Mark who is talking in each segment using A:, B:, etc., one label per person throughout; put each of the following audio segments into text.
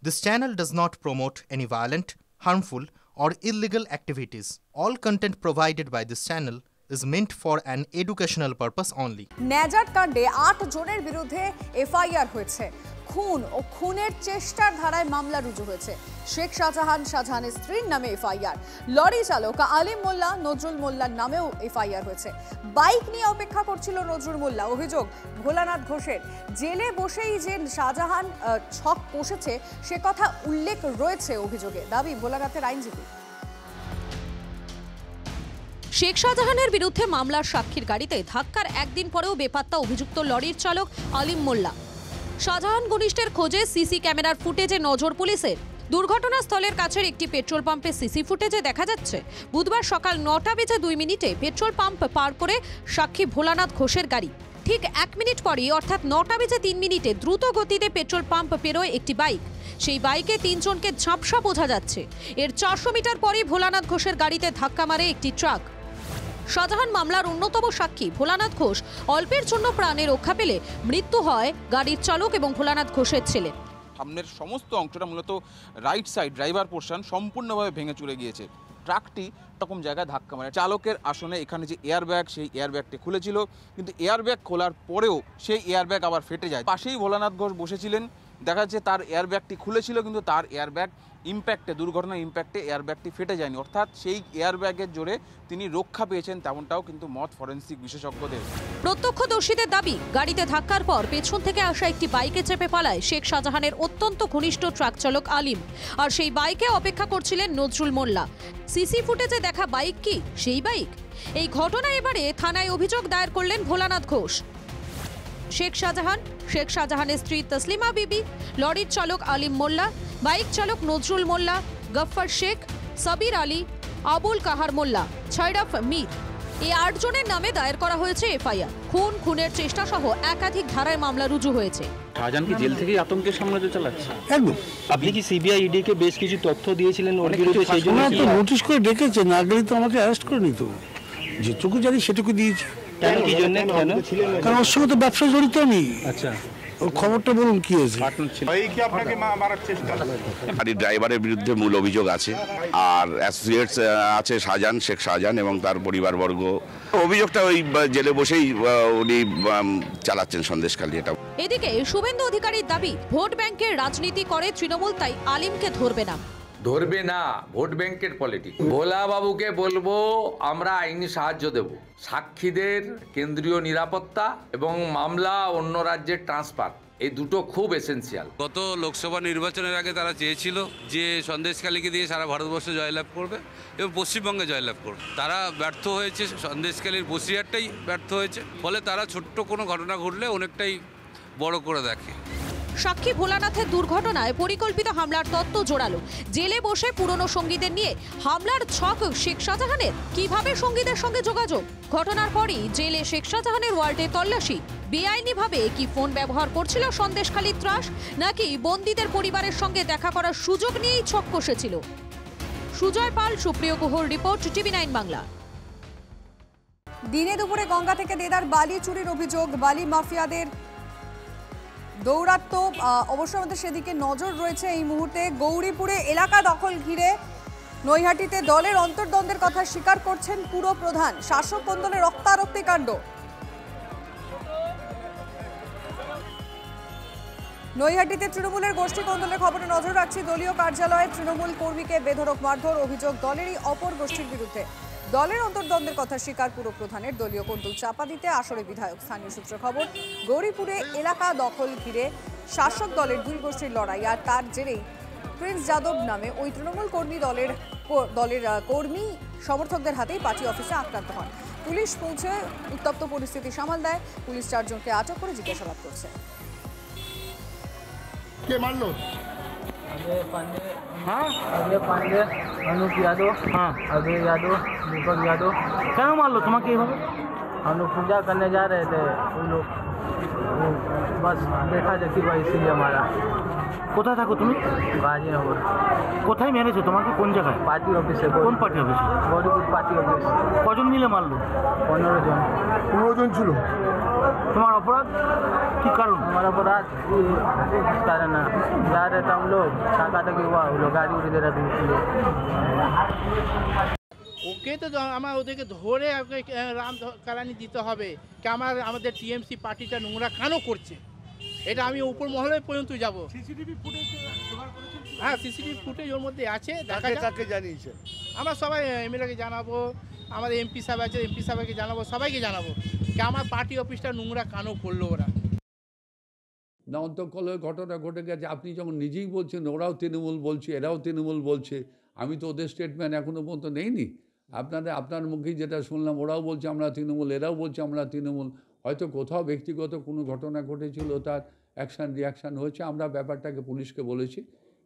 A: This channel does not promote any violent, harmful, or illegal activities. All content provided by this channel is meant for an educational purpose only.
B: Nazat কাণ্ডে ৮ জনের বিরুদ্ধে FIR হয়েছে। খুন ও খুনের চেষ্টার ধারায় মামলা রুজু হয়েছে। শেখ শাহজাহানের স্ত্রীর নামে এফআইআর, লরি চালক আলিম মোল্লা, নজরুল মোল্লার নামেও এফআইআর হয়েছে। বাইক নিয়ে অপেক্ষা করছিল নজরুল মোল্লা। অভিযোগ ভোলানাথ ঘোষের। জেলে বসেই যে শাহজাহান ছক কষেছে সে কথা উল্লেখ রয়েছে অভিযোগে, দাবি ভোলানাথের আইনজীবী।
C: শেখ শাহজাহানের বিরুদ্ধে মামলার সাক্ষীর গাড়িতে ধাক্কার একদিন পরেও বেপাত্তা অভিযুক্ত লরির চালক আলিম মোল্লা। শাহজাহান ঘনিষ্ঠের খোঁজে সিসি ক্যামেরার ফুটেজে নজর পুলিশের। দুর্ঘটনাস্থলের কাছের একটি পেট্রোল পাম্পে সিসি ফুটেজে দেখা যাচ্ছে বুধবার সকাল 9টা বেজে 2 মিনিটে পেট্রোল পাম্প পার করে সাক্ষী ভোলানাথ ঘোষের গাড়ি। ঠিক 1 মিনিট পরই অর্থাৎ 9টা বেজে 3 মিনিটে দ্রুত গতিতে পেট্রোল পাম্প পেরোয় একটি বাইক। সেই বাইকে 3 জনকে ঝাপসা বোঝা যাচ্ছে। এর 400 মিটার পরেই ভোলানাথ ঘোষের গাড়িতে ধাক্কা মারে একটি ট্রাক। শাহজাহান মামলার অন্যতম সাক্ষী ভোলানাথ ঘোষ অল্পের জন্য প্রাণে রক্ষা পেলে মৃত্যু হয় গাড়ির চালক এবং ভোলানাথ ঘোষের ছেলে।
D: সামনের সমস্ত অংশটা মূলত রাইট সাইড ড্রাইভার পোর্শন সম্পূর্ণভাবে ভেঙে চলে গিয়েছে। ট্রাকটি এরকম জায়গায় ধাক্কা মারে। চালকের আসনে এখানে যে এয়ারব্যাগ, সেই এয়ারব্যাগটি খুলেছিল, কিন্তু এয়ারব্যাগ খোলার পরেও সেই এয়ারব্যাগ আবার ফেটে যায়। পাশেই ভোলানাথ ঘোষ বসেছিলেন। দেখা যাচ্ছে তার এয়ারব্যাগটি খুলেছিল, কিন্তু তার এয়ারব্যাগ ইম্প্যাক্টে, দুর্ঘটনার ইম্প্যাক্টে এয়ারব্যাগটি ফেটে যায়নি, অর্থাৎ সেই এয়ারব্যাগের জোরে তিনি রক্ষা পেয়েছেন, তেমনটাও কিন্তু মত ফরেন্সিক বিশেষজ্ঞদের।
C: প্রত্যক্ষদর্শীদের দাবি, গাড়িতে ধাক্কার পর পেছন থেকে আসা একটি বাইকে চেপে পালায় শেখ শাহজাহানের অত্যন্ত ঘনিষ্ঠ ট্রাক চালক আলিম, আর সেই বাইকে অপেক্ষা করছিলেন নজরুল মোল্লা। সিসি ফুটেজে দেখা বাইক কি সেই বাইক? এই ঘটনা এবারে থানায় অভিযোগ দায়ের করলেন ভোলানাথ ঘোষ। শেখ শাহজাহানের স্ত্রী তসলিমা বিবি, লরির চালক আলিম মোল্লা, বাইক চালক নজরুল মোল্লা, গফফর শেখ, সাবির আলী, আবুল কাহার মোল্লা, ছয়রাফ মীর, এই 8 জনের নামে দায়ের করা হয়েছে এফআইআর। খুনের চেষ্টা সহ একাধিক ধারায় মামলা রুজু হয়েছে।
E: শাহজাহান কি জেল থেকে আতঙ্কের সাম্রাজ্য চালাচ্ছে?
F: একদম।
E: আপনি কি সিবিআই ইডি কে বেশ কিছু তথ্য দিয়েছিলেন ওর বিরুদ্ধে? সেই জন্য
F: তো নোটিশ করে ডেকেছে, না গেলে তো আমাকে অ্যারেস্ট করে নিত। যেটুকু জানি সেটুকু দিয়েছি।
E: কেন, কি জন্য?
F: কারণ ওর সঙ্গে তো ব্যবসা জড়িত আমি।
E: আচ্ছা,
F: ওর খবরটা বলুন কি হয়েছে।
G: গাড়ির ড্রাইভারের বিরুদ্ধে মূল অভিযোগ আছে, আর অ্যাসোসিয়েটস আছে শেখ শাহজাহান এবং তার পরিবারবর্গ। অভিযোগটা ওই জেলে বসেই উনি চালাচ্ছেন সন্দেশখালী। এটা
C: এদিকে শুভেন্দু অধিকারীর দাবি, ভোট ব্যাংকের রাজনীতি করে তৃণমূল, তাই আলিমকে ধরবে না।
H: ভোট ব্যাংকের পলিটিক্স। ভোলা বাবুকে বলবো আমরা আইনি সাহায্য দেব। সাক্ষীদের কেন্দ্রীয় নিরাপত্তা এবং মামলা অন্য রাজ্যের ট্রান্সফার, এই দুটো খুব এসেন্সিয়াল।
I: গত লোকসভা নির্বাচনের আগে তারা চেয়েছিল যে সন্দেশখালীকে দিয়ে সারা ভারতবর্ষে জয়লাভ করবে এবং পশ্চিমবঙ্গে জয়লাভ করবে। তারা ব্যর্থ হয়েছে, সন্দেশখালীর বসিরহাটটাই ব্যর্থ হয়েছে। ফলে তারা ছোট্ট কোনো ঘটনা ঘটলে অনেকটাই বড় করে দেখে।
C: সাক্ষী ভোলানাথের দুর্ঘটনায় পরিকল্পিত হামলার তত্ত্ব জোরালো। জেলে বসে পুরনো সঙ্গীদের নিয়ে হামলার ছক শেখ শাহজাহানের। কিভাবে সঙ্গীদের সঙ্গে যোগাযোগ? ঘটনার পরই জেলে শেখ শাহজাহানের ওয়ার্ডে তল্লাশি। বেআইনিভাবে কি ফোন ব্যবহার করছিল সন্দেশখালীর ত্রাস, নাকি বন্দীদের পরিবারের সঙ্গে দেখা করার সুযোগ নিয়েই ছক কষেছিল? সুজয় পাল, সুপ্রিয় গুহর রিপোর্ট, TV9 বাংলা।
B: দিনে দুপুরে গঙ্গা থেকে দেদার বালি চুরির অভিযোগ। বালি মাফিয়াদের দৌরাত্ম্য অবশ্য আমাদের সেদিকে নজর রয়েছে এই মুহূর্তে। গৌরীপুরে এলাকা দখল ঘিরে নৈহাটিতে দলের অন্তর্দ্বন্দ্বের কথা স্বীকার করছেন পুরপ্রধান। শাসক কোন দলের রক্তারক্তি কাণ্ড। নৈহাটিতে তৃণমূলের গোষ্ঠী কোন্দলের খবরে নজর রাখছি। দলীয় কার্যালয়ে তৃণমূল কর্মীকে বেধড়ক মারধর, অভিযোগ দলেরই অপর গোষ্ঠীর বিরুদ্ধে। দলের অন্তর্দ্বন্দ্বের কথা স্বীকার পুরপ্রধানের। দলীয় কোন্দল চাপা দিতে আসরে বিধায়ক। স্থানীয় সূত্রে খবর, গৌরীপুরে এলাকা দখল ঘিরে শাসক দলের 2 গোষ্ঠীর লড়াই, আর তার জেরেই প্রিন্স যাদব নামে ওই তৃণমূল কর্মী দলের কর্মী সমর্থকদের হাতেই পার্টি অফিসে আক্রান্ত হন। পুলিশ পৌঁছে উত্তপ্ত পরিস্থিতি সামাল দেয়। পুলিশ 4 জনকে আটক করে জিজ্ঞাসাবাদ করছে।
F: কে মারলো?
J: अजय पांडे, अनुप यादव, अजय यादव, दीपक यादव।
E: কেন মারলো তোমাকে এইভাবে?
J: हम लोग पूजा करने जा रहे थे, उन लोग बस देखा देखी भाई, इसीलिए हमारा।
E: কোথায় থাকো তুমি?
J: गाजीनगर।
E: কোথায় মেরেছে তোমাকে? কোন জায়গায়?
J: पार्टी ऑफिस से।
E: কোন party office?
J: Gauripur party office.
E: কজন মিলে মারলো?
J: 15 জন।
F: 15 জন ছিল।
E: তোমার অপরাধ কি কারণ?
J: हमारा अपराध इस कारण जा रहे थे हम लोग, छाका तक हुआ, वो लोग गाड़ी उड़ी दे रहे थे इसलिए।
K: ওকে তো আমার ওদেরকে ধরে রাম কালানি দিতে হবে কি আমাদের টিএমসি পার্টিটা নোংরা কেন করছে, এটা আমি উপর মহলে পর্যন্ত যাব। হ্যাঁ, সিসিটিভি ফুটেজ ওর মধ্যে আছে, কাকে জানিয়েছে? আমরা সবাই এমএলএকে জানাবো, আমাদের এমপি সাহেব আছে, এমপি সাহেবকে জানাবো, সবাইকে জানাবো কি আমার পার্টি অফিসটা নোংরা কেন করলো ওরা।
L: না, অন্তঃকলহের ঘটনা ঘটে গেছে। আপনি যখন নিজেই বলছেন ওরাও তৃণমূল বলছে, এরাও তৃণমূল বলছে, আমি তো ওদের স্টেটমেন্ট এখনও পর্যন্ত নেইনি। আপনার মুখেই যেটা শুনলাম, ওরাও বলছে আমরা তৃণমূল, এরাও বলছে আমরা তৃণমূল। হয়তো কোথাও ব্যক্তিগত কোনো ঘটনা ঘটেছিল, তার রিয়াকশান হয়েছে। আমরা ব্যাপারটাকে পুলিশকে বলেছি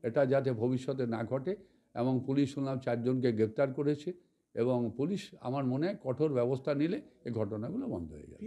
L: এটা যাতে ভবিষ্যতে না ঘটে, এবং পুলিশ শুনলাম 4 জনকে গ্রেপ্তার করেছে, এবং পুলিশ আমার মনে হয় কঠোর ব্যবস্থা নিলে এই ঘটনাগুলো বন্ধ হয়ে যাবে।